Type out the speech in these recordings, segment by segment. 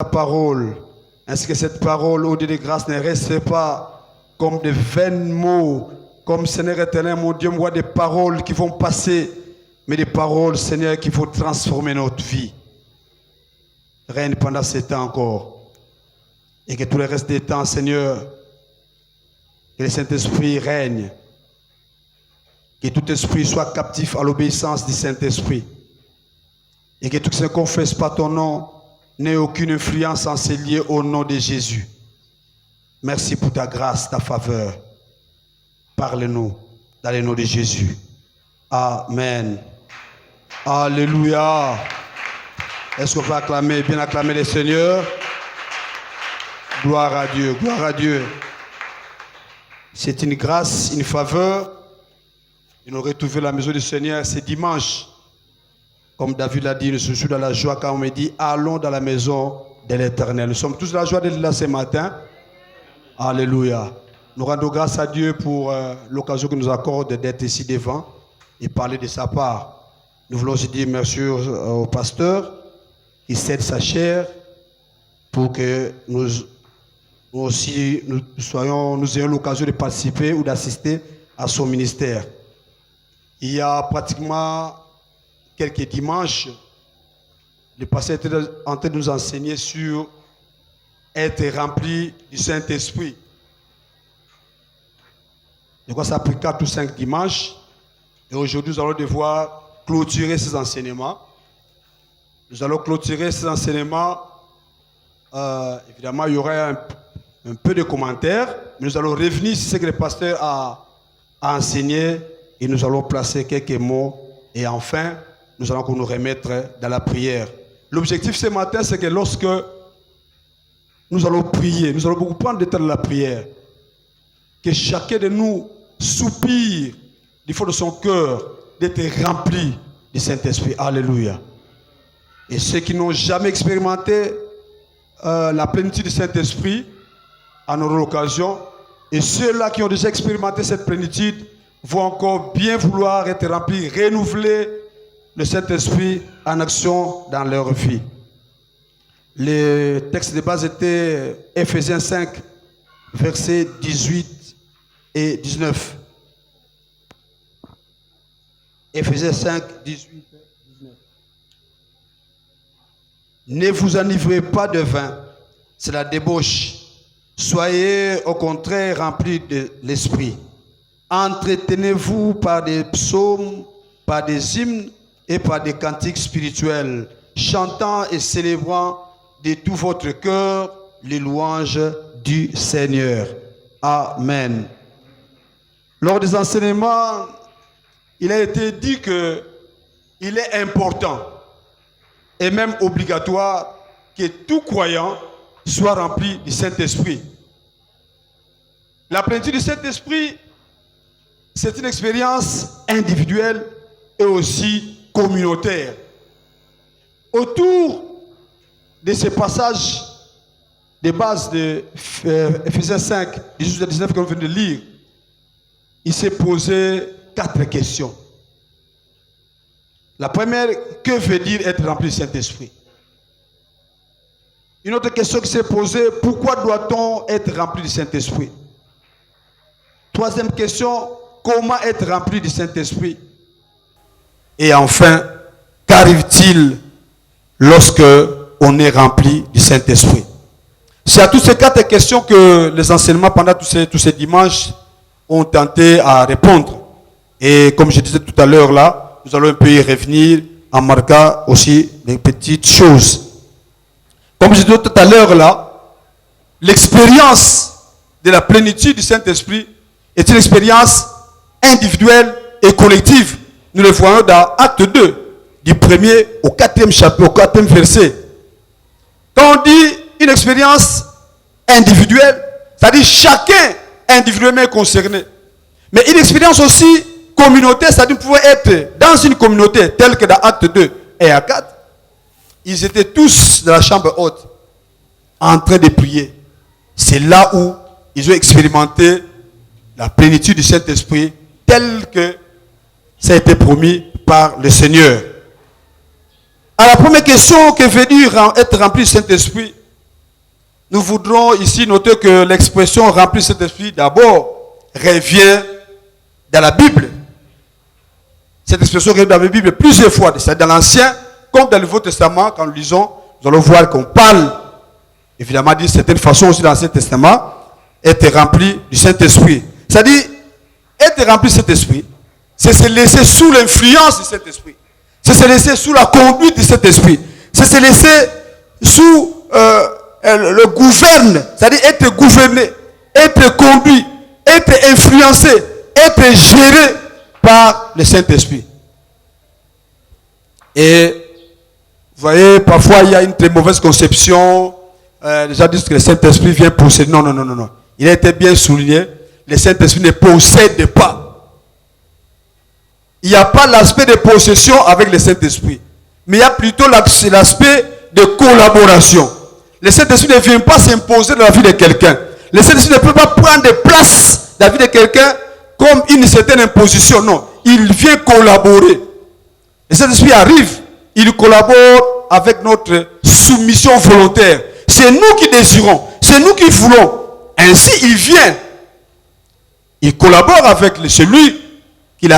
la parole, ainsi que cette parole, au Dieu de grâce, ne reste pas comme de vains mots, comme Seigneur éternel, mon Dieu, moi, des paroles qui vont passer, mais des paroles, Seigneur, qui vont transformer notre vie. Règne pendant ces temps encore. Et que tout le reste des temps, Seigneur, que le Saint-Esprit règne. Que tout esprit soit captif à l'obéissance du Saint-Esprit. Et que tout ce qui ne confesse pas ton nom n'ait aucune influence en se lier au nom de Jésus. Merci pour ta grâce, ta faveur. Parle-nous dans le nom de Jésus. Amen. Alléluia. Est-ce qu'on peut acclamer, bien acclamer le Seigneur? Gloire à Dieu, gloire à Dieu. C'est une grâce, une faveur. Et nous retrouver la maison du Seigneur, c'est dimanche. Comme David l'a dit, je suis dans la joie quand on me dit, allons dans la maison de l'Éternel. Nous sommes tous dans la joie d'être là ce matin. Alléluia. Nous rendons grâce à Dieu pour l'occasion qu'il nous accorde d'être ici devant et parler de sa part. Nous voulons aussi dire merci au pasteur qui cède sa chair pour que nous ayons l'occasion de participer ou d'assister à son ministère. Il y a pratiquement quelques dimanches, le pasteur était en train de nous enseigner sur être rempli du Saint-Esprit. Je crois que ça a pris 4 ou 5 dimanches. Et aujourd'hui, nous allons devoir clôturer ces enseignements. Nous allons clôturer ces enseignements. Évidemment, il y aura un peu de commentaires. Mais nous allons revenir sur ce que le pasteur a enseigné. Et nous allons placer quelques mots. Et enfin, nous allons nous remettre dans la prière. L'objectif ce matin, c'est que lorsque nous allons prier, nous allons beaucoup prendre le temps de la prière, que chacun de nous soupire du fond de son cœur d'être rempli du Saint-Esprit. Alléluia. Et ceux qui n'ont jamais expérimenté la plénitude du Saint-Esprit en auront l'occasion. Et ceux-là qui ont déjà expérimenté cette plénitude vont encore bien vouloir être remplis, renouveler le Saint-Esprit en action dans leur vie. Le texte de base était Ephésiens 5, versets 18 et 19. Ephésiens 5, 18 et 19. Ne vous enivrez pas de vin, c'est la débauche. Soyez au contraire remplis de l'Esprit. Entretenez-vous par des psaumes, par des hymnes et par des cantiques spirituels, chantant et célébrant de tout votre cœur les louanges du Seigneur. Amen. Lors des enseignements, il a été dit qu'il est important et même obligatoire que tout croyant soit rempli du Saint-Esprit. La plénitude du Saint-Esprit, c'est une expérience individuelle et aussi communautaire. Autour de ce passage de base de Ephésiens 5, 18 à 19 qu'on vient de lire, il s'est posé 4 questions. La première, que veut dire être rempli du Saint-Esprit? Une autre question qui s'est posée, pourquoi doit-on être rempli du Saint-Esprit? Troisième question, comment être rempli du Saint-Esprit? Et enfin, qu'arrive-t-il lorsque on est rempli du Saint-Esprit? C'est à toutes ces 4 questions que les enseignements pendant tous ces dimanches ont tenté à répondre. Et comme je disais tout à l'heure là, nous allons un peu y revenir en marquant aussi les petites choses. Comme je disais tout à l'heure là, l'expérience de la plénitude du Saint-Esprit est une expérience individuelle et collective. Nous le voyons dans Acte 2, du 1er au 4e chapitre, au 4e verset. Quand on dit une expérience individuelle, c'est-à-dire chacun individuellement concerné. Mais une expérience aussi communautaire, c'est-à-dire pouvoir être dans une communauté telle que dans Acte 2 et Acte 4, ils étaient tous dans la chambre haute, en train de prier. C'est là où ils ont expérimenté la plénitude du Saint-Esprit telle que ça a été promis par le Seigneur. À la première question, que veut dire être rempli du Saint-Esprit? nous voudrons ici noter que l'expression remplie de cet esprit d'abord revient dans la Bible. Cette expression revient dans la Bible plusieurs fois. C'est dans l'Ancien comme dans le Nouveau Testament. Quand nous lisons, nous allons voir qu'on parle, évidemment, d'une certaine façon aussi dans l'Ancien Testament, être rempli du Saint-Esprit. C'est-à-dire, être rempli du Saint-Esprit, c'est se laisser sous l'influence du Saint-Esprit. C'est se laisser sous la conduite du Saint-Esprit. C'est se laisser sous le gouverne, c'est-à-dire être gouverné, être conduit, être influencé, être géré par le Saint-Esprit. Et vous voyez, parfois il y a une très mauvaise conception. Les gens disent que le Saint-Esprit vient posséder. Non, non, non, non, non. Il a été bien souligné. Le Saint-Esprit ne possède pas. Il n'y a pas l'aspect de possession avec le Saint-Esprit. Mais il y a plutôt l'aspect de collaboration. Le Saint-Esprit ne vient pas s'imposer dans la vie de quelqu'un. Le Saint-Esprit ne peut pas prendre de place dans la vie de quelqu'un comme une certaine imposition. Non, il vient collaborer. Le Saint-Esprit arrive, il collabore avec notre soumission volontaire. C'est nous qui désirons, c'est nous qui voulons. Ainsi, il vient. Il collabore avec celui qui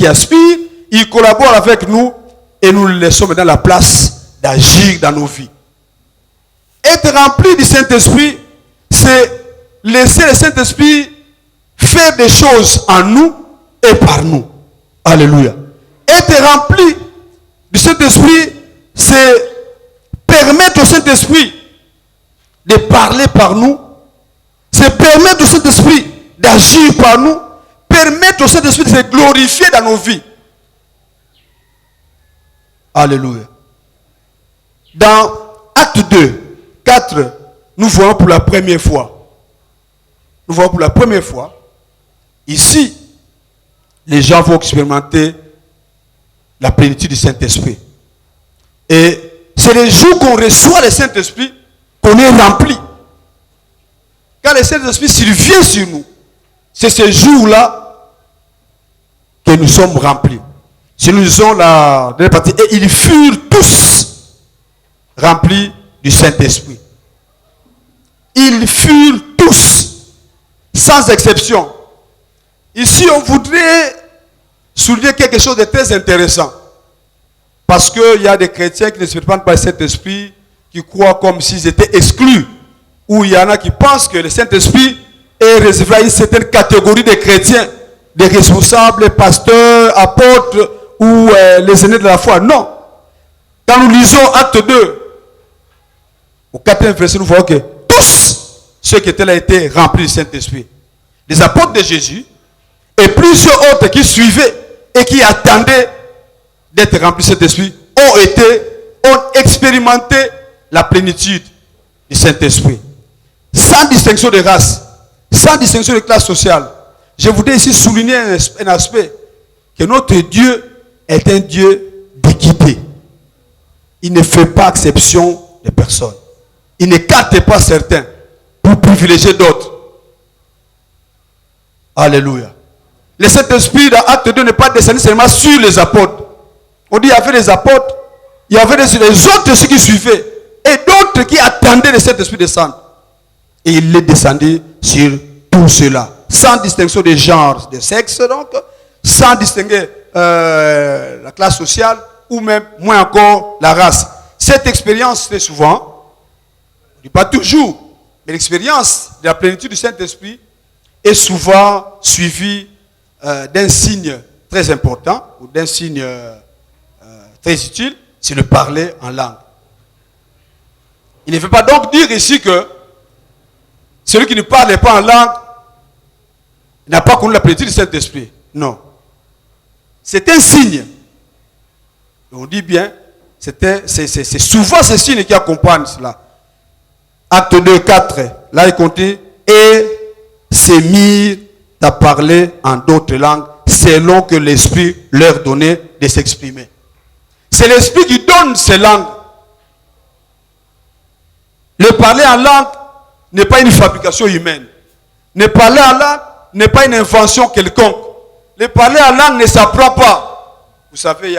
aspire, il collabore avec nous et nous le laissons maintenant la place d'agir dans nos vies. Être rempli du Saint-Esprit, c'est laisser le Saint-Esprit faire des choses en nous et par nous. Alléluia. Être rempli du Saint-Esprit, c'est permettre au Saint-Esprit de parler par nous, c'est permettre au Saint-Esprit d'agir par nous, permettre au Saint-Esprit de se glorifier dans nos vies. Alléluia. Dans Acte 2, 4, nous voyons pour la première fois. Nous voyons pour la première fois. Ici, les gens vont expérimenter la plénitude du Saint-Esprit. Et c'est le jour qu'on reçoit le Saint-Esprit qu'on est rempli. Quand le Saint-Esprit survient sur nous, c'est ce jour-là que nous sommes remplis. Si nous lisons la dernière partie, et ils furent tous remplis du Saint-Esprit. Ils furent tous, sans exception. Ici, on voudrait souligner quelque chose de très intéressant. Parce qu'il y a des chrétiens qui ne se prennent pas le Saint-Esprit, qui croient comme s'ils étaient exclus. Ou il y en a qui pensent que le Saint-Esprit est réservé à une certaine catégorie de chrétiens, des responsables, pasteurs, apôtres ou les aînés de la foi. Non. Quand nous lisons Acte 2, au 4e verset, nous voyons que tous ceux qui étaient là étaient remplis du Saint-Esprit. Les apôtres de Jésus et plusieurs autres qui suivaient et qui attendaient d'être remplis du Saint-Esprit ont expérimenté la plénitude du Saint-Esprit. Sans distinction de race, sans distinction de classe sociale. Je voudrais ici souligner un aspect, que notre Dieu est un Dieu d'équité. Il ne fait pas exception de personne. Il n'écarte pas certains pour privilégier d'autres. Alléluia. Le Saint-Esprit dans Acte 2 n'est pas descendu seulement sur les apôtres. On dit qu'il y avait les apôtres, il y avait les autres ceux qui suivaient et d'autres qui attendaient le Saint-Esprit descendre. Et il est descendu sur tout cela, sans distinction de genre, de sexe, donc, sans distinguer la classe sociale ou même moins encore la race. Cette expérience, très souvent, pas toujours, mais l'expérience de la plénitude du Saint-Esprit est souvent suivie d'un signe très important ou d'un signe très utile, c'est le parler en langue. Il ne veut pas donc dire ici que celui qui ne parle pas en langue n'a pas connu la plénitude du Saint-Esprit. Non. C'est un signe. On dit bien, c'est souvent ce signe qui accompagne cela. Acte 2, 4, là il continue, et se mirent à parler en d'autres langues selon que l'Esprit leur donnait de s'exprimer. C'est l'Esprit qui donne ces langues. Le parler en langue n'est pas une fabrication humaine. Le parler en langue n'est pas une invention quelconque. Le parler en langue ne s'apprend pas. Vous savez, il y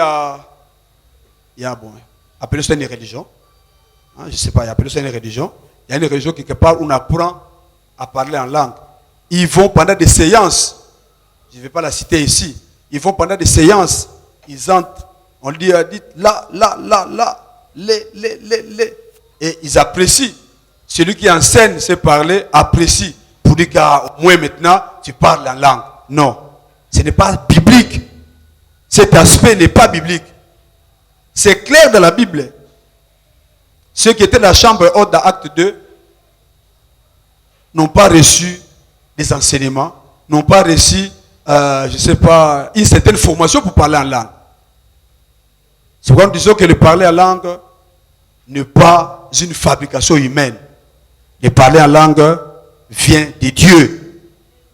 a bon, appelez ça une religion. Hein, je ne sais pas, appelez ça une religion. Il y a une région quelque part où on apprend à parler en langue. Ils vont pendant des séances. Je ne vais pas la citer ici. Ils vont pendant des séances. Ils entrent. On dit là, les. Et ils apprécient. Celui qui enseigne sait parler, apprécie. Pour dire qu'au moins maintenant, tu parles en langue. Non. Ce n'est pas biblique. Cet aspect n'est pas biblique. C'est clair dans la Bible. Ceux qui étaient dans la chambre haute dans Acte 2 n'ont pas reçu des enseignements, n'ont pas reçu, je ne sais pas, une certaine formation pour parler en langue. C'est pourquoi nous disons que le parler en langue n'est pas une fabrication humaine. Le parler en langue vient de Dieu.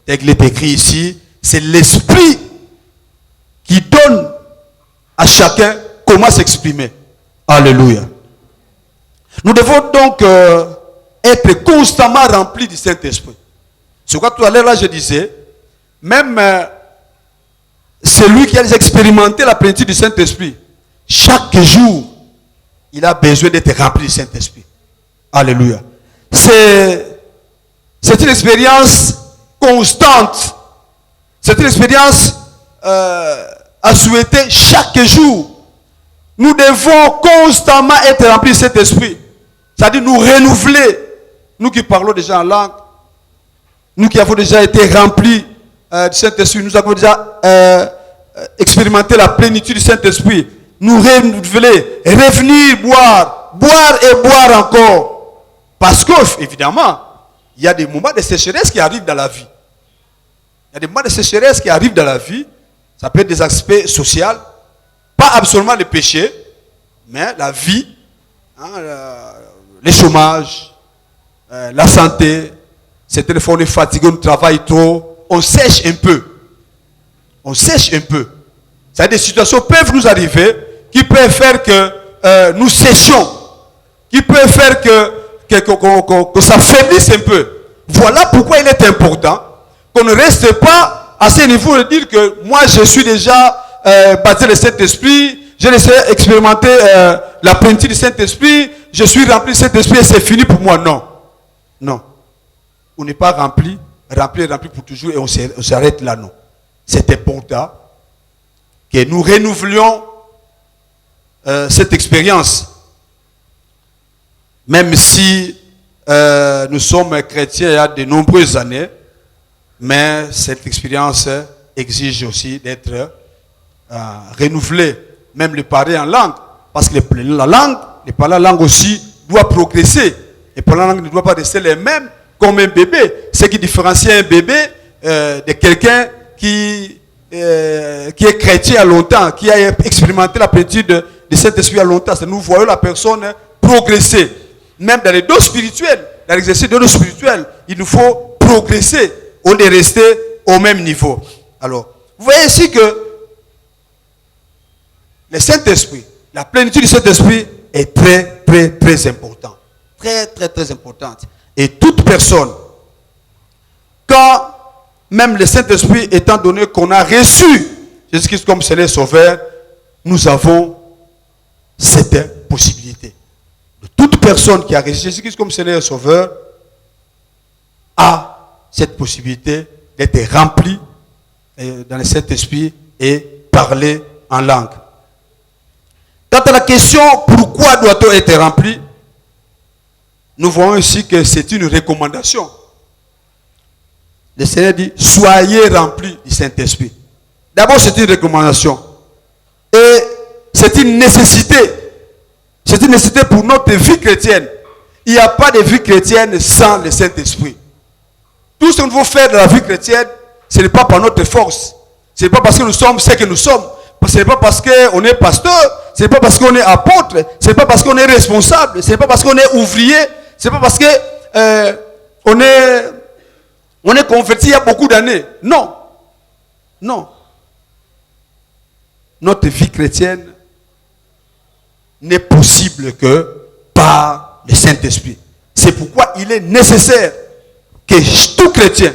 Tel qu'il est écrit ici, c'est l'Esprit qui donne à chacun comment s'exprimer. Alléluia. Nous devons donc être constamment remplis du Saint-Esprit. C'est pourquoi tout à l'heure, là, je disais, même celui qui a expérimenté la plénitude du Saint-Esprit, chaque jour, il a besoin d'être rempli du Saint-Esprit. Alléluia. C'est une expérience constante. C'est une expérience à souhaiter chaque jour. Nous devons constamment être remplis de cet esprit. C'est-à-dire nous renouveler. Nous qui parlons déjà en langue, nous qui avons déjà été remplis du Saint-Esprit, nous avons déjà expérimenté la plénitude du Saint-Esprit. Nous renouveler, revenir boire et boire encore. Parce que, évidemment, il y a des moments de sécheresse qui arrivent dans la vie. Il y a des moments de sécheresse qui arrivent dans la vie. Ça peut être des aspects sociaux. Pas absolument le péché, mais la vie, le chômage, la santé. Certaines fois on est fatigué, on travaille trop. On sèche un peu. On sèche un peu. C'est-à-dire des situations peuvent nous arriver qui peuvent faire que nous séchions. Qui peuvent faire que ça faiblisse un peu. Voilà pourquoi il est important qu'on ne reste pas à ce niveau de dire que moi je suis déjà baptisé de Saint-Esprit, j'ai laissé expérimenter la plénitude du Saint-Esprit, je suis rempli de Saint-Esprit et c'est fini pour moi. Non. Non. On n'est pas rempli pour toujours et on s'arrête là, non. C'est important que nous renouvelions cette expérience. Même si nous sommes chrétiens il y a de nombreuses années, mais cette expérience exige aussi d'être renouvelée. Même le parler en langue. Parce que le parler en langue aussi doit progresser. Le parler en langue ne doit pas rester les mêmes comme un bébé. Ce qui différencie un bébé de quelqu'un qui est chrétien à longtemps, qui a expérimenté la plénitude de Saint-Esprit à longtemps. C'est nous voyons la personne progresser. Même dans les dons spirituels, dans l'exercice des dons spirituels, il nous faut progresser. On est resté au même niveau. Alors, vous voyez ici que le Saint-Esprit, la plénitude du Saint-Esprit est très, très, très important. Très, très, très importante. Et toute personne, quand même le Saint-Esprit, étant donné qu'on a reçu Jésus-Christ comme Seigneur et Sauveur, nous avons cette possibilité. Toute personne qui a reçu Jésus-Christ comme Seigneur et Sauveur a cette possibilité d'être remplie dans le Saint-Esprit et parler en langue. Quant à la question pourquoi doit-on être rempli, nous voyons ici que c'est une recommandation. Le Seigneur dit soyez remplis du Saint-Esprit. D'abord c'est une recommandation et c'est une nécessité. C'est une nécessité pour notre vie chrétienne. Il n'y a pas de vie chrétienne sans le Saint-Esprit. Tout ce que nous devons faire dans la vie chrétienne, ce n'est pas par notre force. Ce n'est pas parce que nous sommes ce que nous sommes. Ce n'est pas parce qu'on est pasteur. Ce n'est pas parce qu'on est apôtre. Ce n'est pas parce qu'on est responsable. Ce n'est pas parce qu'on est ouvrier. Ce n'est pas parce qu'on est converti il y a beaucoup d'années. Non. Non. Notre vie chrétienne n'est possible que par le Saint-Esprit. C'est pourquoi il est nécessaire que tout chrétien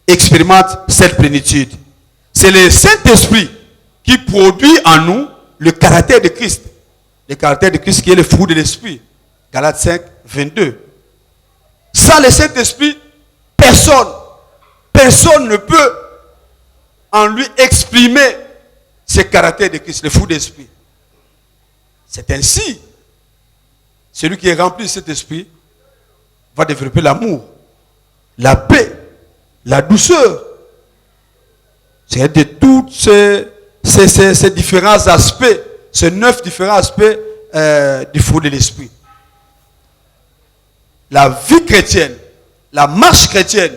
expérimente cette plénitude. C'est le Saint-Esprit qui produit en nous le caractère de Christ. Le caractère de Christ qui est le fruit de l'Esprit. Galates 5, 22. Sans le Saint-Esprit, personne ne peut en lui exprimer ce caractère de Christ, le fruit d'esprit. C'est ainsi. Celui qui est rempli de cet esprit va développer l'amour, la paix, la douceur. C'est de tous ces différents aspects, ces 9 différents aspects du fruit de l'esprit. La vie chrétienne, la marche chrétienne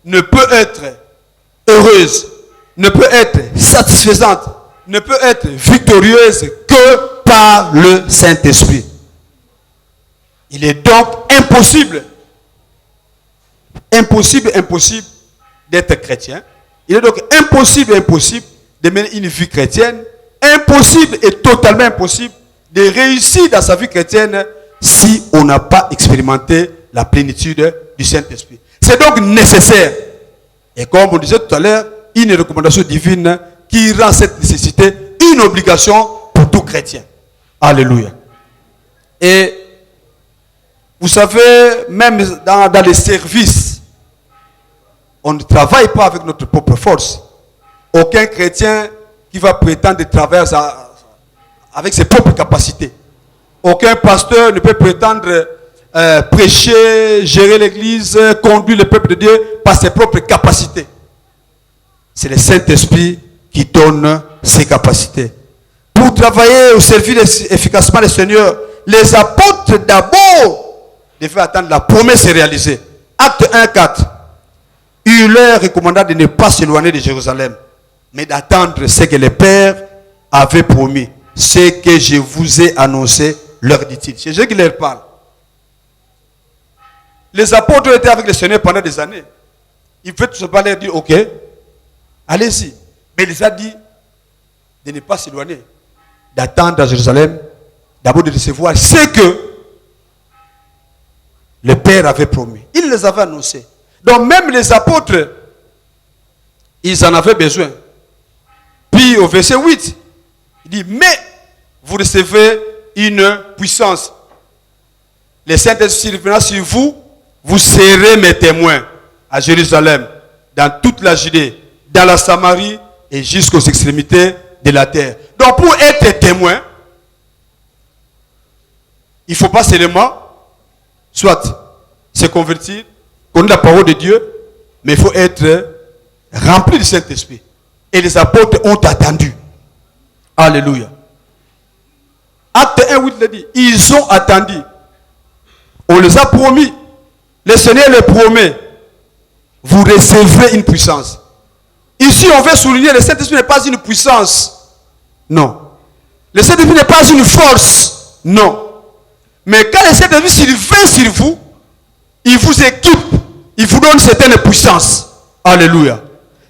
ne peut être heureuse, ne peut être satisfaisante, ne peut être victorieuse que par le Saint-Esprit. Il est donc impossible d'être chrétien. Il est donc impossible de mener une vie chrétienne. Impossible et totalement impossible de réussir dans sa vie chrétienne si on n'a pas expérimenté la plénitude du Saint-Esprit. C'est donc nécessaire. Et comme on disait tout à l'heure, une recommandation divine qui rend cette nécessité une obligation pour tout chrétien. Alléluia. Et vous savez, même dans les services, on ne travaille pas avec notre propre force. Aucun chrétien qui va prétendre travailler avec ses propres capacités. Aucun pasteur ne peut prétendre prêcher, gérer l'église, conduire le peuple de Dieu par ses propres capacités. C'est le Saint-Esprit qui donne ses capacités. Pour travailler au service efficacement le Seigneur, les apôtres d'abord devaient attendre la promesse réalisée. Acte 1:4. Il leur recommanda de ne pas s'éloigner de Jérusalem, mais d'attendre ce que le Père avait promis. Ce que je vous ai annoncé, leur dit-il. C'est Jésus qui leur parle. Les apôtres étaient avec le Seigneur pendant des années. Il veut tout simplement leur dire, ok, allez-y. Mais il les a dit de ne pas s'éloigner, d'attendre à Jérusalem, d'abord de recevoir ce que le Père avait promis. Il les avait annoncés. Donc même les apôtres, ils en avaient besoin. Puis au verset 8, il dit, mais vous recevez une puissance. Le Saint-Esprit reviendra sur vous, vous serez mes témoins à Jérusalem, dans toute la Judée, dans la Samarie et jusqu'aux extrémités de la terre. Donc pour être témoin, il ne faut pas seulement, soit se convertir, connaître la parole de Dieu, mais il faut être rempli du Saint-Esprit. Et les apôtres ont attendu. Alléluia. Acte 1:8 le dit. Ils ont attendu. On les a promis. Le Seigneur les promet. Vous recevrez une puissance. Ici, on veut souligner, le Saint-Esprit n'est pas une puissance. Non. Le Saint-Esprit n'est pas une force. Non. Mais quand le Saint-Esprit vient sur vous, il vous équipe. Il vous donne certaines puissances. Alléluia.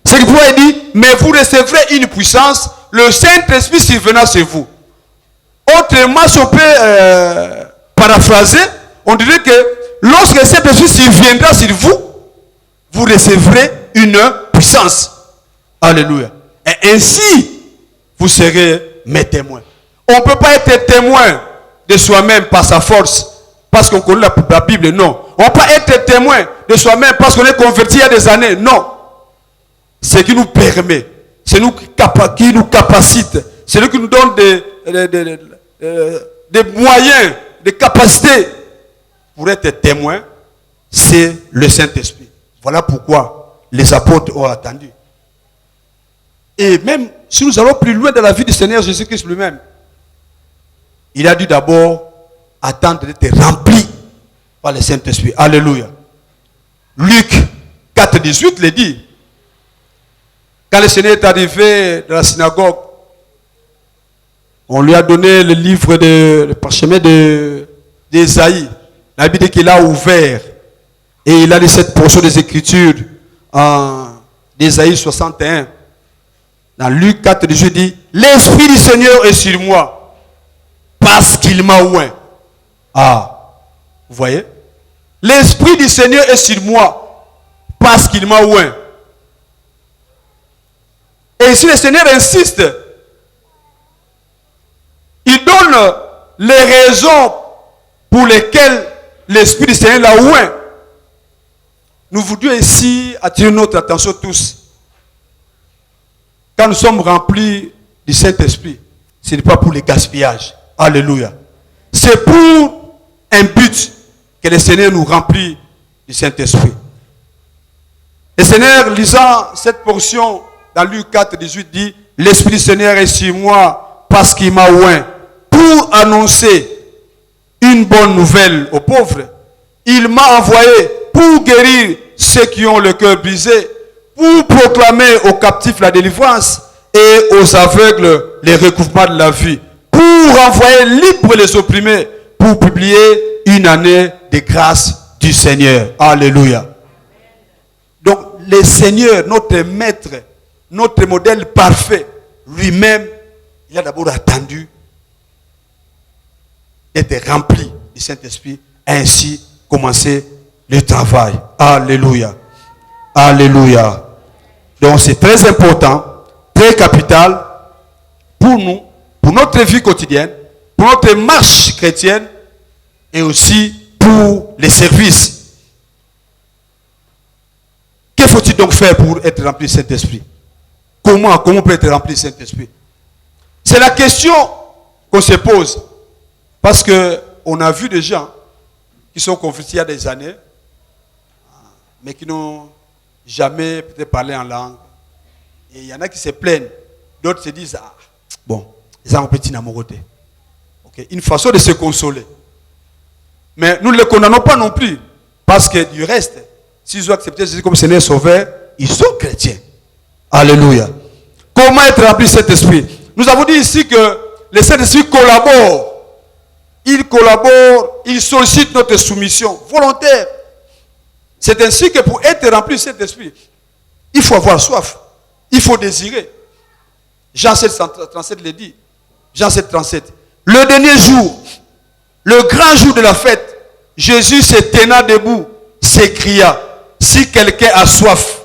C'est pourquoi il dit, mais vous recevrez une puissance, le Saint-Esprit survenant sur vous. Autrement, si on peut paraphraser, on dirait que lorsque le Saint-Esprit surviendra sur vous, vous recevrez une puissance. Alléluia. Et ainsi, vous serez mes témoins. On ne peut pas être témoin de soi-même par sa force, parce qu'on connaît la Bible, non. On ne peut pas être témoin de soi-même parce qu'on est converti il y a des années, non. Ce qui nous permet, c'est nous qui nous capacite, c'est lui qui nous donne des moyens, des capacités pour être témoin, c'est le Saint-Esprit. Voilà pourquoi les apôtres ont attendu. Et même si nous allons plus loin dans la vie du Seigneur Jésus-Christ lui-même, il a dû d'abord attendre d'être rempli par le Saint-Esprit. Alléluia. Luc 4:18 le dit. Quand le Seigneur est arrivé dans la synagogue, on lui a donné le livre le parchemin d'Ésaïe. La Bible dit qu'il a ouvert et il a lu cette portion des Écritures en d'Ésaïe 61. Dans Luc 4:18 dit, l'Esprit du Seigneur est sur moi parce qu'il m'a oint. Ah, vous voyez? L'Esprit du Seigneur est sur moi parce qu'il m'a oint. Et si le Seigneur insiste, il donne les raisons pour lesquelles l'Esprit du Seigneur l'a oint. nous voudrions ici attirer notre attention tous. Quand nous sommes remplis du Saint-Esprit, ce n'est pas pour le gaspillage. Alléluia. C'est pour un but que le Seigneur nous remplit du Saint-Esprit. Le Seigneur, lisant cette portion dans Luc 4, 18, dit: l'Esprit du Seigneur est sur moi parce qu'il m'a oint pour annoncer une bonne nouvelle aux pauvres. Il m'a envoyé pour guérir ceux qui ont le cœur brisé, pour proclamer aux captifs la délivrance et aux aveugles les recouvrements de la vie, pour envoyer libres les opprimés, pour publier une année de grâce du Seigneur. Alléluia. Donc le Seigneur, notre maître, notre modèle parfait, lui-même, il a d'abord attendu d'être rempli du Saint-Esprit, ainsi commencer le travail. Alléluia. Alléluia. Donc c'est très important, très capital pour nous, pour notre vie quotidienne, pour notre marche chrétienne et aussi pour les services. Que faut-il donc faire pour être rempli du Saint-Esprit? Comment peut être rempli du Saint-Esprit? C'est la question qu'on se pose. Parce qu'on a vu des gens qui sont convertis il y a des années, mais qui n'ont jamais peut-être parlé en langue. Et il y en a qui se plaignent. D'autres se disent: ah, bon, ils ont un petit namoroté. Okay. Une façon de se consoler. Mais nous ne les condamnons pas non plus. Parce que du reste, s'ils ont accepté Jésus comme Seigneur Sauveur, ils sont chrétiens. Alléluia. Comment être rempli de cet esprit? Nous avons dit ici que le Saint-Esprit collabore. Il collabore, il sollicite notre soumission volontaire. C'est ainsi que pour être rempli de cet esprit, il faut avoir soif. Il faut désirer. Jean 7, 37 le dit. Jean 7, 37. Le dernier jour, le grand jour de la fête, Jésus se tenant debout, s'écria: si quelqu'un a soif,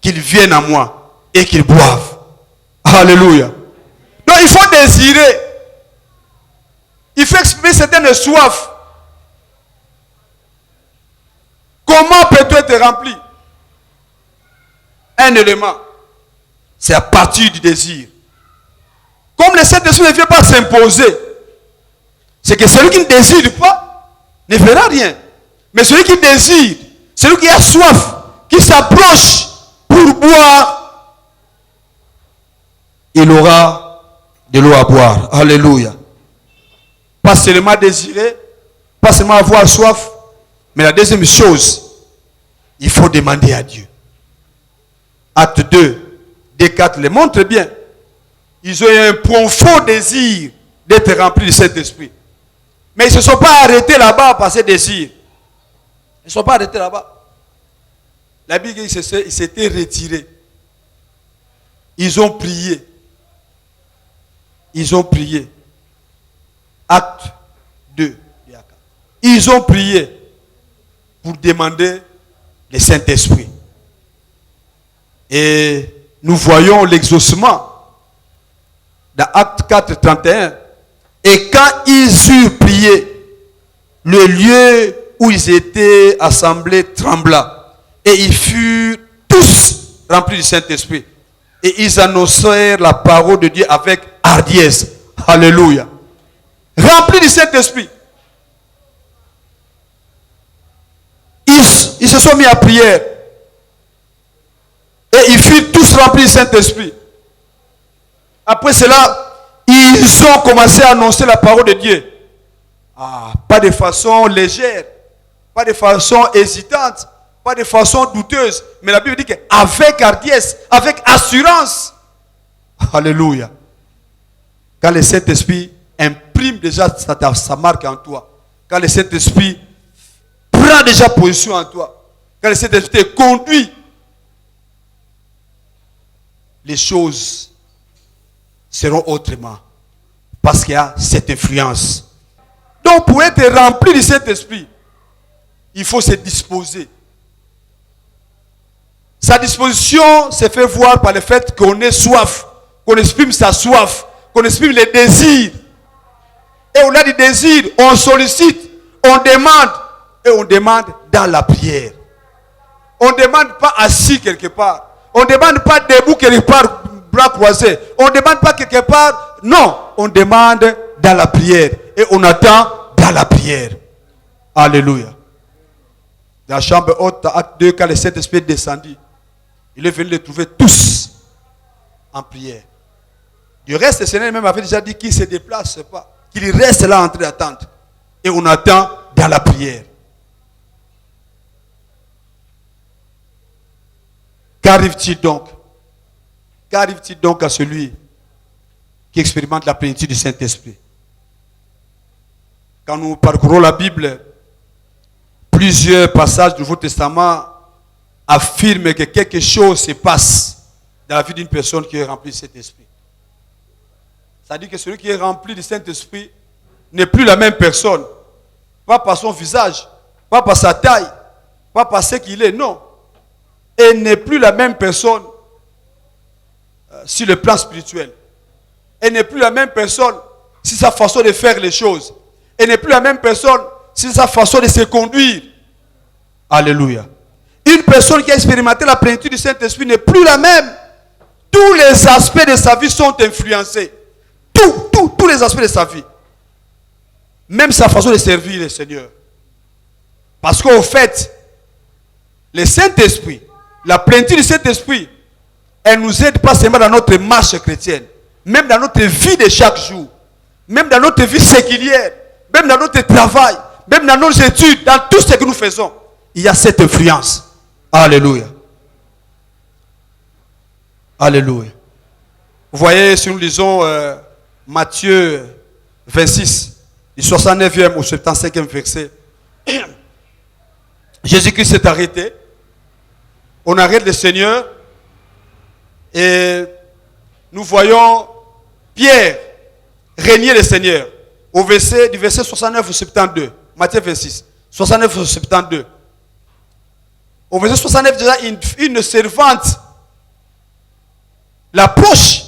qu'il vienne à moi et qu'il boive. Alléluia. Donc il faut désirer. Il faut exprimer certaines soifs. Comment peut-on être rempli? Un élément, c'est à partir du désir. Comme le Saint-Esprit ne vient pas s'imposer, c'est que celui qui ne désire pas ne verra rien. Mais celui qui désire, celui qui a soif, qui s'approche pour boire, il aura de l'eau à boire. Alléluia. Pas seulement désirer, pas seulement avoir soif, mais la deuxième chose, il faut demander à Dieu. Acte 2, D4 le montre bien. Ils ont eu un profond désir d'être remplis du Saint-Esprit. Mais ils ne se sont pas arrêtés là-bas par ce désir. Ils ne se sont pas arrêtés là-bas. La Bible dit qu'ils s'étaient retirés. Ils ont prié. Ils ont prié. Acte 2. Ils ont prié pour demander le Saint-Esprit. Et nous voyons l'exaucement dans Acte 4, 31. Et quand ils eurent prié, le lieu où ils étaient assemblés trembla. Et ils furent tous remplis du Saint-Esprit. Et ils annoncèrent la parole de Dieu avec hardiesse. Alléluia. Remplis du Saint-Esprit. Ils se sont mis à prière. Et ils furent tous remplis du Saint-Esprit. Après cela, ils ont commencé à annoncer la parole de Dieu. Pas de façon légère, pas de façon hésitante, pas de façon douteuse. Mais la Bible dit qu'avec hardiesse, avec assurance. Alléluia. Quand le Saint-Esprit imprime déjà sa marque en toi, quand le Saint-Esprit prend déjà position en toi, quand le Saint-Esprit te conduit, les choses seront autrement. Parce qu'il y a cette influence. Donc pour être rempli de cet esprit, il faut se disposer. Sa disposition se fait voir par le fait qu'on ait soif, qu'on exprime sa soif, qu'on exprime les désirs. Et au-delà du désir, on sollicite, on demande, et on demande dans la prière. On ne demande pas assis quelque part. On ne demande pas debout quelque part, bras croisés. On ne demande pas quelque part. Non, on demande dans la prière. Et on attend dans la prière. Alléluia. Dans la chambre haute, acte 2, quand le Saint-Esprit est descendu, il est venu les trouver tous en prière. Du reste, le Seigneur même avait déjà dit qu'il ne se déplace pas, qu'il reste là en train d'attendre. Et on attend dans la prière. Qu'arrive-t-il donc? Qu'arrive-t-il donc à celui qui expérimente la plénitude du Saint-Esprit? Quand nous parcourons la Bible, plusieurs passages du Nouveau Testament affirment que quelque chose se passe dans la vie d'une personne qui est remplie de Saint-Esprit. C'est-à-dire que celui qui est rempli du Saint-Esprit n'est plus la même personne. Pas par son visage, pas par sa taille, pas par ce qu'il est, non. Et n'est plus la même personne sur le plan spirituel. Elle n'est plus la même personne sur sa façon de faire les choses. Elle n'est plus la même personne sur sa façon de se conduire. Alléluia. Une personne qui a expérimenté la plénitude du Saint-Esprit n'est plus la même. Tous les aspects de sa vie sont influencés. Tous les aspects de sa vie. Même sa façon de servir le Seigneur. Parce qu'au fait, le Saint-Esprit, la plénitude du Saint-Esprit, elle nous aide pas seulement dans notre marche chrétienne, même dans notre vie de chaque jour, même dans notre vie séculière, même dans notre travail, même dans nos études, dans tout ce que nous faisons. Il y a cette influence. Alléluia. Alléluia. Vous voyez, si nous lisons Matthieu 26, du 69e au 75e verset, Jésus-Christ s'est arrêté. On arrête le Seigneur et nous voyons Pierre régner le Seigneur du verset 69 au 72. Matthieu 26, 69 au 72. Au verset 69, déjà, une servante l'approche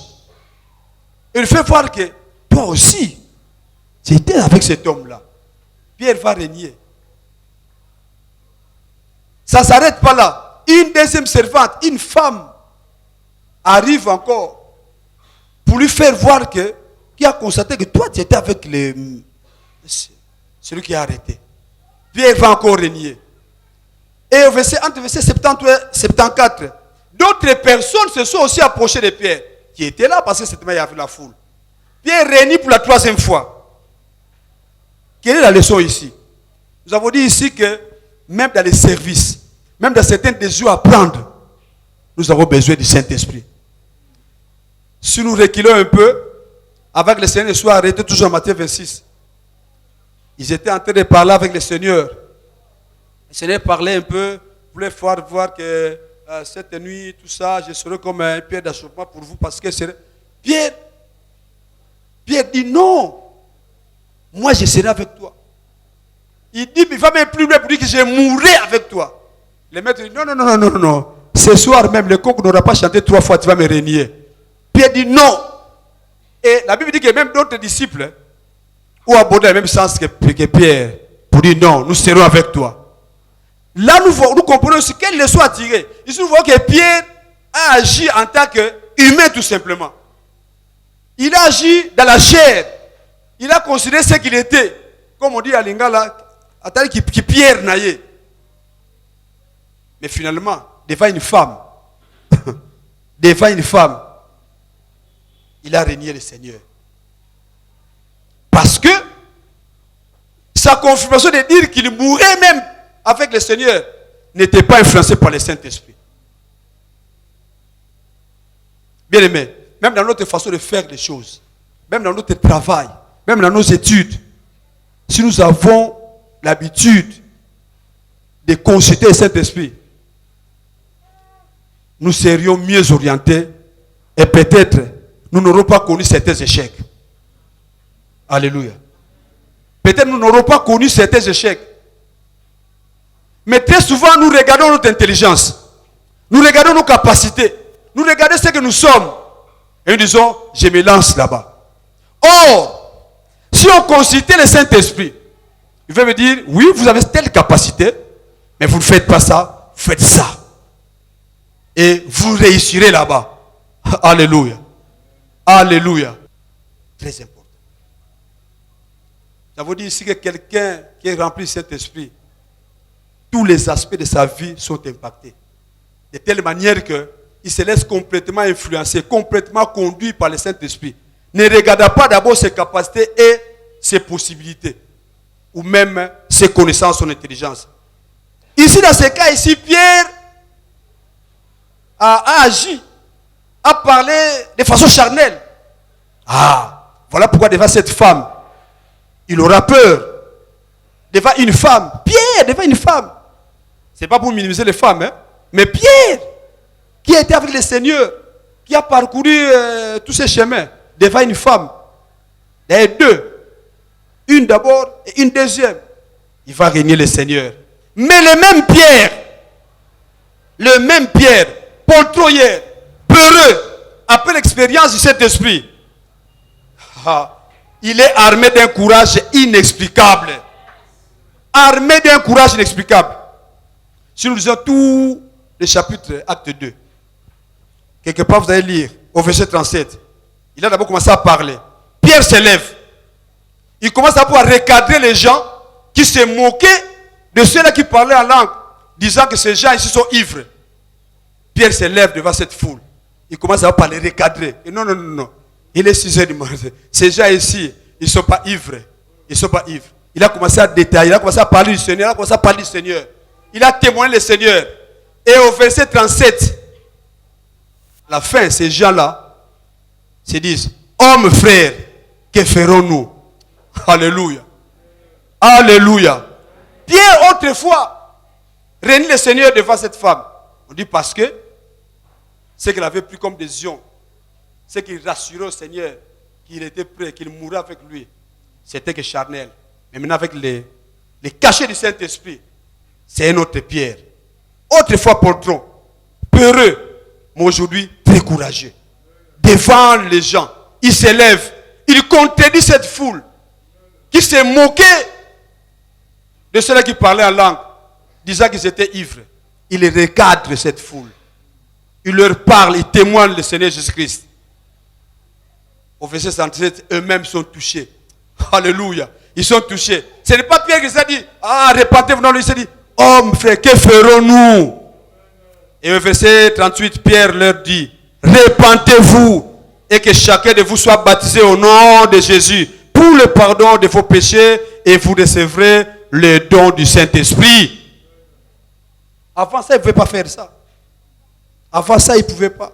et lui fait voir que toi aussi, tu étais avec cet homme-là. Pierre va régner. Ça ne s'arrête pas là. Une deuxième servante, une femme, arrive encore pour lui faire voir que, qui a constaté que toi, tu étais avec celui qui a arrêté. Pierre va encore régner. Et entre verset 70 et 74, d'autres personnes se sont aussi approchées de Pierre, qui était là parce que c'était il y avait la foule. Pierre régnie pour la troisième fois. Quelle est la leçon ici? Nous avons dit ici que même dans les services, même dans certaines décisions à prendre, nous avons besoin du Saint-Esprit. Si nous reculons un peu, avec le Seigneur, ils sont arrêtés toujours en Matthieu 26. Ils étaient en train de parler avec le Seigneur. Le Seigneur parlait un peu, voulait voir que cette nuit, tout ça, je serai comme un pierre d'achoppement pour vous parce que c'est... Pierre dit non. Moi, je serai avec toi. Il dit, il va même plus loin pour dire que je mourrai avec toi. Le maître dit, non. Ce soir même, le coq n'aura pas chanté 3 fois, tu vas me régner. Pierre dit non. Et la Bible dit que même d'autres disciples ont abordé le même sens que Pierre pour dire non, nous serons avec toi. Là, nous comprenons aussi quelle leçon à tirer. Ici, nous voyons que Pierre a agi en tant qu'humain tout simplement. Il a agi dans la chair. Il a considéré ce qu'il était. Comme on dit à Lingala, qui Pierre naïe. Mais finalement, devant une femme, il a régné le Seigneur. Parce que sa confirmation de dire qu'il mourrait même avec le Seigneur n'était pas influencée par le Saint-Esprit. Bien aimé, même dans notre façon de faire les choses, même dans notre travail, même dans nos études, si nous avons l'habitude de consulter le Saint-Esprit, nous serions mieux orientés et peut-être nous n'aurons pas connu certains échecs. Alléluia. Peut-être nous n'aurons pas connu certains échecs. Mais très souvent, nous regardons notre intelligence. Nous regardons nos capacités. Nous regardons ce que nous sommes. Et nous disons, je me lance là-bas. Or, si on consultait le Saint-Esprit, il va me dire, oui, vous avez telle capacité, mais vous ne faites pas ça, faites ça. et vous réussirez là-bas. Alléluia. Alléluia. Très important. Ça veut dire ici que quelqu'un qui est rempli de Saint-Esprit, tous les aspects de sa vie sont impactés. De telle manière qu'il se laisse complètement influencer, complètement conduit par le Saint-Esprit. Ne regarde pas d'abord ses capacités et ses possibilités, ou même ses connaissances, son intelligence. Ici, dans ce cas, ici, Pierre a agi, a parlé de façon charnelle. Ah, voilà pourquoi devant cette femme, il aura peur. Devant une femme, Pierre, devant une femme. Ce n'est pas pour minimiser les femmes, hein? Mais Pierre, qui a été avec le Seigneur, qui a parcouru tous ces chemins, devant une femme, les deux, une d'abord et une deuxième, il va régner le Seigneur. Mais le même Pierre, poltroyer, peureux, après l'expérience du Saint-Esprit, il est armé d'un courage inexplicable. Armé d'un courage inexplicable. Si nous lisons tout le chapitre acte 2, quelque part vous allez lire au verset 37, il a d'abord commencé à parler. Pierre se lève. Il commence à pouvoir recadrer les gens qui se moquaient de ceux-là qui parlaient en langue, disant que ces gens ici sont ivres. Pierre se lève devant cette foule. Il commence à parler recadrer. Et non. Il est 6 heures du matin. Ces gens ici, ils ne sont pas ivres. Ils ne sont pas ivres. Il a commencé à détailler, il a commencé à parler du Seigneur, il a commencé à parler du Seigneur. Il a témoigné le Seigneur. Et au verset 37, à la fin, ces gens-là se disent, hommes frères, que ferons-nous? Alléluia. Alléluia. Pierre, autrefois, réunit le Seigneur devant cette femme. On dit parce que ce qu'elle avait pris comme décision, ce qui rassurait au Seigneur qu'il était prêt, qu'il mourrait avec lui, c'était que charnel. Mais maintenant avec les cachets du Saint-Esprit, c'est un autre Pierre. Autrefois poltron, peureux, mais aujourd'hui très courageux. Devant les gens, il s'élève, il contredit cette foule qui s'est moquée de ceux-là qui parlaient en langue, disant qu'ils étaient ivres. Il recadre cette foule. Il leur parle, il témoigne le Seigneur Jésus-Christ. Au verset 67, eux-mêmes sont touchés. Alléluia. Ils sont touchés. Ce n'est pas Pierre qui s'est dit, répentez-vous. Non, il s'est dit, hommes, frères, que ferons-nous? Et au verset 38, Pierre leur dit, répentez-vous et que chacun de vous soit baptisé au nom de Jésus pour le pardon de vos péchés et vous recevrez le don du Saint-Esprit. Avant ça, il ne pouvait pas faire ça. Avant ça, il ne pouvait pas.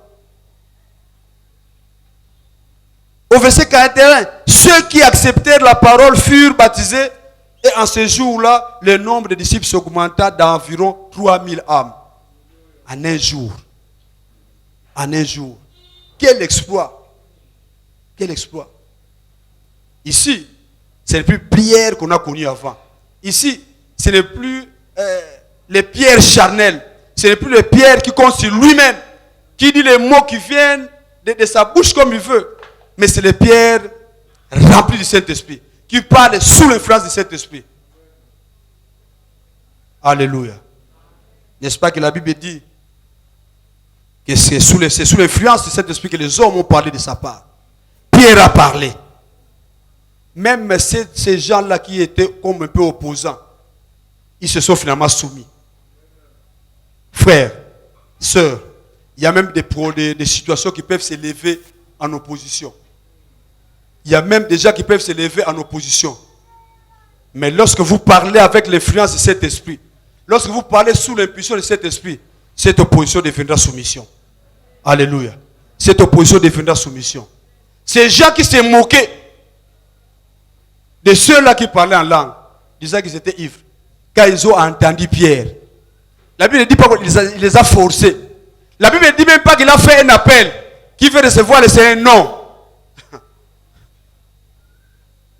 Au verset 41, ceux qui acceptèrent la parole furent baptisés et en ce jour-là, le nombre de disciples s'augmenta d'environ 3000 âmes. En un jour. En un jour. Quel exploit. Quel exploit. Ici, ce n'est plus Pierre qu'on a connu avant. Ici, ce n'est plus les pierres charnelles. Ce n'est plus le Pierre qui compte sur lui-même, qui dit les mots qui viennent de sa bouche comme il veut. Mais c'est le Pierre rempli du Saint-Esprit, qui parle sous l'influence du Saint-Esprit. Alléluia. N'est-ce pas que la Bible dit que c'est sous l'influence du Saint-Esprit que les hommes ont parlé de sa part. Pierre a parlé. Même ces gens-là qui étaient comme un peu opposants, ils se sont finalement soumis. Frères, sœurs, il y a même des situations qui peuvent s'élever en opposition. Il y a même des gens qui peuvent s'élever en opposition. Mais lorsque vous parlez avec l'influence de cet esprit, lorsque vous parlez sous l'impulsion de cet esprit, cette opposition deviendra soumission. Alléluia. Cette opposition deviendra soumission. Ces gens qui se moquaient de ceux-là qui parlaient en langue, disaient qu'ils étaient ivres, quand ils ont entendu Pierre. La Bible ne dit pas qu'il les a forcés. La Bible ne dit même pas qu'il a fait un appel. Qui veut recevoir le Seigneur? Non.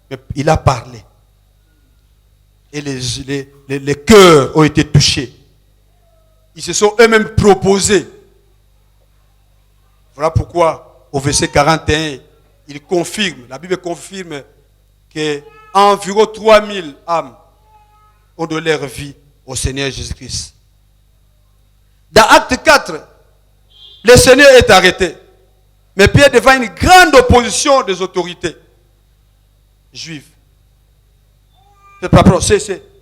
Mais il a parlé. Et les cœurs ont été touchés. Ils se sont eux-mêmes proposés. Voilà pourquoi, au verset 41, il confirme, la Bible confirme qu'environ 3000 âmes ont donné leur vie au Seigneur Jésus-Christ. Dans Acte 4, Le Seigneur est arrêté. Mais Pierre devant une grande opposition des autorités juives.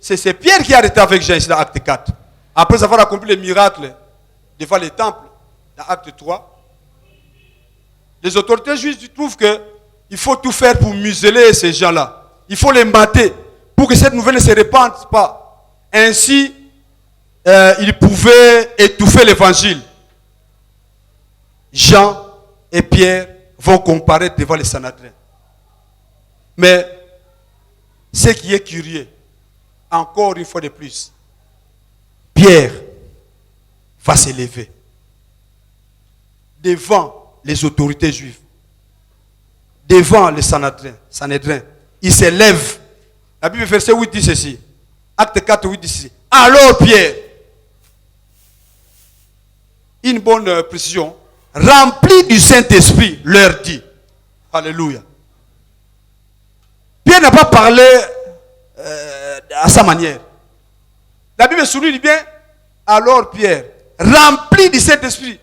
C'est Pierre qui est arrêté avec Jean ici dans Acte 4. Après avoir accompli les miracles devant les temples, dans Acte 3. Les autorités juives trouvent qu'il faut tout faire pour museler ces gens-là. Il faut les mater pour que cette nouvelle ne se répande pas. Ainsi, ils pouvaient étouffer l'évangile. Jean et Pierre vont comparaître devant les Sanhedrin. Mais ce qui est curieux, encore une fois de plus, Pierre va s'élever devant les autorités juives, devant les Sanhedrin. Il s'élève. La Bible verset 8 dit ceci. Acte 4, 8 dit ceci. Alors Pierre, une bonne précision, rempli du Saint-Esprit, leur dit. Alléluia. Pierre n'a pas parlé à sa manière. La Bible souligne bien, alors Pierre, rempli du Saint-Esprit.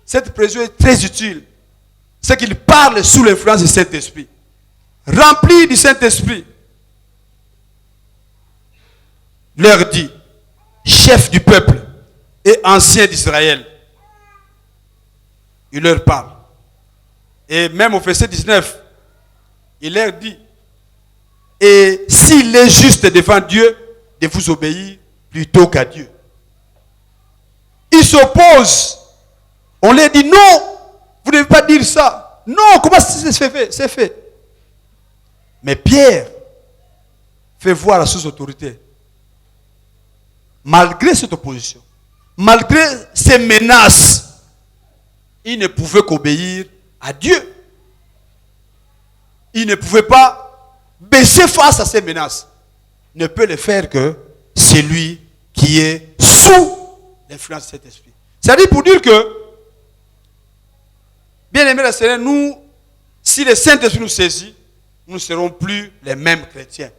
Cette précision est très utile. C'est qu'il parle sous l'influence du Saint-Esprit. Rempli du Saint-Esprit, leur dit, chef du peuple et ancien d'Israël. Il leur parle. Et même au verset 19, il leur dit, et s'il est juste devant Dieu, de vous obéir plutôt qu'à Dieu. Il s'oppose. On leur dit, non, vous ne devez pas dire ça. Non, comment c'est fait? C'est fait. Mais Pierre fait voir à ses autorités, malgré cette opposition, malgré ces menaces, il ne pouvait qu'obéir à Dieu. Il ne pouvait pas baisser face à ces menaces. Ne peut le faire que celui qui est sous l'influence de cet esprit. C'est-à-dire pour dire que, bien aimés la Seigneur, nous, si le Saint-Esprit nous saisit, nous ne serons plus les mêmes chrétiens.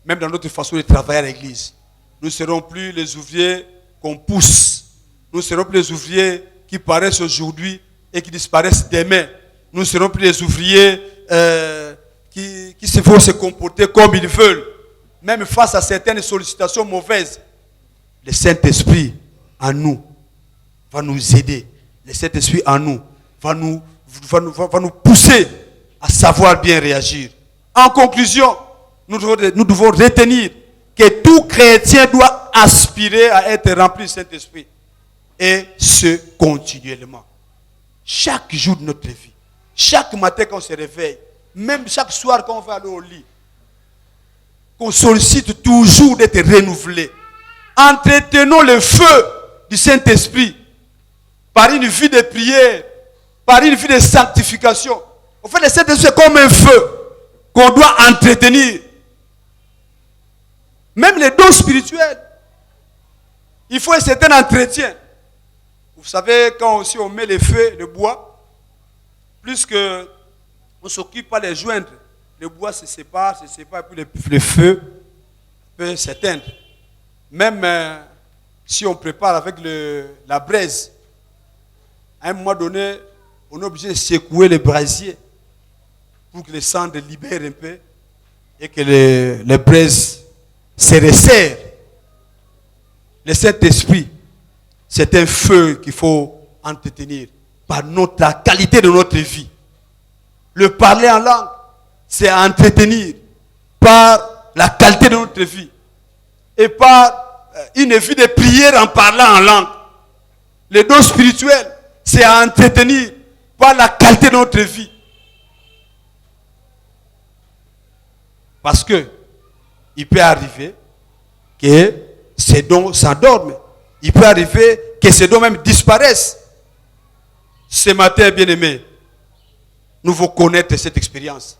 Même dans notre façon de travailler à l'église. Nous ne serons plus les ouvriers qu'on pousse. Nous ne serons plus les ouvriers qui paraissent aujourd'hui et qui disparaissent demain. Nous ne serons plus les ouvriers qui se vont se comporter comme ils veulent. Même face à certaines sollicitations mauvaises. Le Saint-Esprit en nous va nous aider. Le Saint-Esprit en nous va nous pousser à savoir bien réagir. En conclusion, nous devons retenir que tout chrétien doit aspirer à être rempli du Saint-Esprit. Et ce, continuellement. Chaque jour de notre vie. Chaque matin quand on se réveille. Même chaque soir quand on va aller au lit. Qu'on sollicite toujours d'être renouvelé. Entretenons le feu du Saint-Esprit. Par une vie de prière. Par une vie de sanctification. En fait, le Saint-Esprit c'est comme un feu qu'on doit entretenir. Même les dons spirituels. Il faut un certain entretien. Vous savez, quand aussi on met les feux, le bois, plus que on s'occupe pas de les joindre, le bois se sépare, et puis le feu peut s'éteindre. Même si on prépare avec la braise, à un moment donné, on est obligé de secouer le brasier pour que les cendres libèrent un peu et que les braises se resserrent. Le Saint-Esprit, c'est un feu qu'il faut entretenir par la qualité de notre vie. Le parler en langue, c'est à entretenir par la qualité de notre vie et par une vie de prière en parlant en langue. Les dons spirituels, c'est à entretenir par la qualité de notre vie. Parce que il peut arriver que ces dons s'endorment. Il peut arriver que ces dons même disparaissent. Ce matin, bien-aimés, nous devons connaître cette expérience.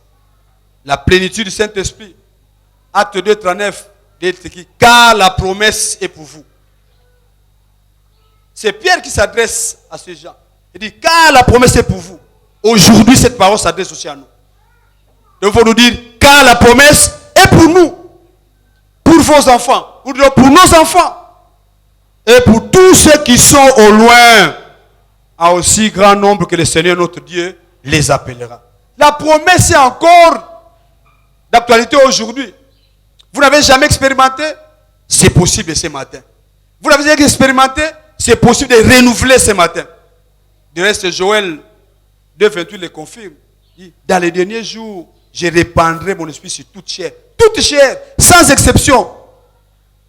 La plénitude du Saint-Esprit. Acte 2, 39, car la promesse est pour vous. C'est Pierre qui s'adresse à ces gens. Il dit, car la promesse est pour vous. Aujourd'hui, cette parole s'adresse aussi à nous. Nous devons nous dire, car la promesse est pour nous. Pour vos enfants. Pour nos enfants. Et pour tous ceux qui sont au loin. à aussi grand nombre que le Seigneur notre Dieu les appellera. La promesse est encore d'actualité aujourd'hui. Vous n'avez jamais expérimenté? C'est possible ce matin. Vous n'avez jamais expérimenté? C'est possible de renouveler ce matin. Du reste, Joël 2,28 le confirme. Il dit, dans les derniers jours, je répandrai mon esprit sur toute chair. Toute chair, sans exception.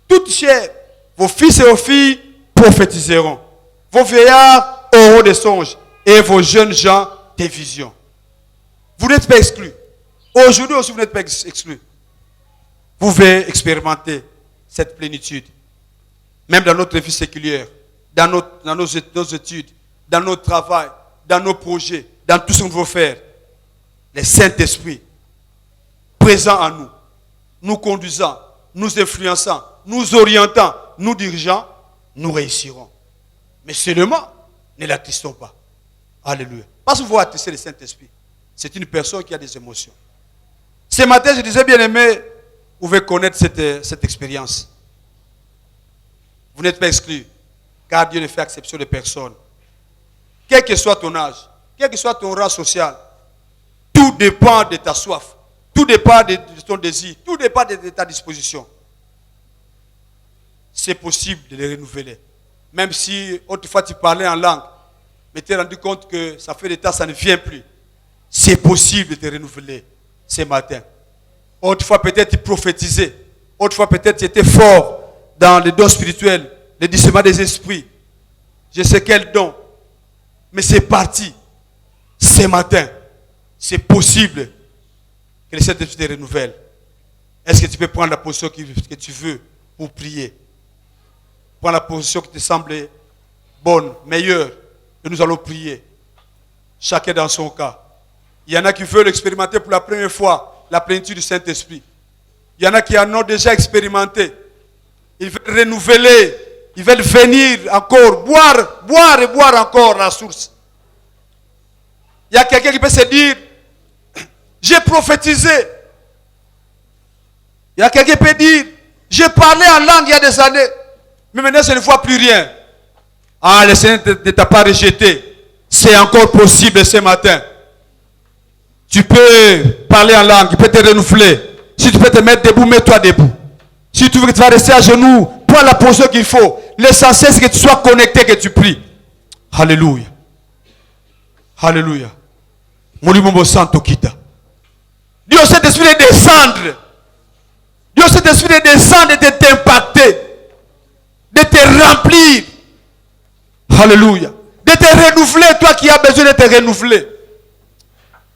Toute chair. Vos fils et vos filles prophétiseront. Vos vieillards auront des songes. Et vos jeunes gens des visions. Vous n'êtes pas exclus. Aujourd'hui aussi, vous n'êtes pas exclus. Vous pouvez expérimenter cette plénitude. Même dans notre vie séculière, dans nos études, dans notre travail, dans nos projets, dans tout ce qu'on veut faire. Le Saint-Esprit, présent en nous, nous conduisant, nous influençant, nous orientant, nous dirigeant, nous réussirons. Mais seulement, ne l'attristons pas. Alléluia. Parce que vous attrister le Saint-Esprit. C'est une personne qui a des émotions. Ce matin, je disais, bien aimé, vous pouvez connaître cette expérience. Vous n'êtes pas exclus, car Dieu ne fait exception de personne. Quel que soit ton âge, quel que soit ton rang social, tout dépend de ta soif, tout dépend de ton désir, tout dépend de ta disposition. C'est possible de les renouveler. Même si autrefois tu parlais en langue, mais tu t'es rendu compte que ça fait des temps, ça ne vient plus. C'est possible de te renouveler ce matin. Autrefois peut-être tu prophétisais, autrefois peut-être tu étais fort dans les dons spirituels, les discernements des esprits. Je sais quel don. Mais c'est parti. Ce matin, c'est possible que le Saint-Esprit te renouvelle. Est-ce que tu peux prendre la position que tu veux pour prier? Prends la position qui te semble bonne, meilleure, et nous allons prier. Chacun dans son cas. Il y en a qui veulent expérimenter pour la première fois la plénitude du Saint-Esprit. Il y en a qui en ont déjà expérimenté. Ils veulent renouveler. Ils veulent venir encore, boire et boire encore la source. Il y a quelqu'un qui peut se dire, j'ai prophétisé. Il y a quelqu'un qui peut dire, j'ai parlé en langue il y a des années, mais maintenant je ne vois plus rien. Ah, le Seigneur ne t'a pas rejeté. C'est encore possible ce matin. Tu peux parler en langue, tu peux te renouveler. Si tu peux te mettre debout, mets-toi debout. Si tu veux que tu vas rester à genoux, prends la position qu'il faut. L'essentiel, c'est que tu sois connecté, que tu pries. Alléluia. Alléluia. Molimombo Santo Kita. Dieu, cet esprit de descendre. Dieu, cet esprit de descendre et de t'impacter. De te remplir. Alléluia. De te renouveler, toi qui as besoin de te renouveler.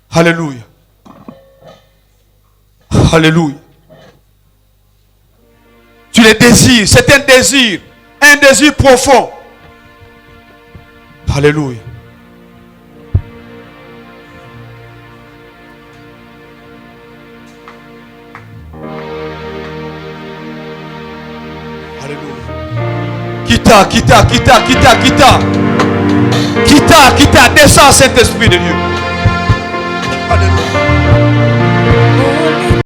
Alléluia. Alléluia. Tu le désires, c'est un désir profond. Alléluia. Alléluia. Quitta, descends Saint-Esprit de Dieu. Alléluia.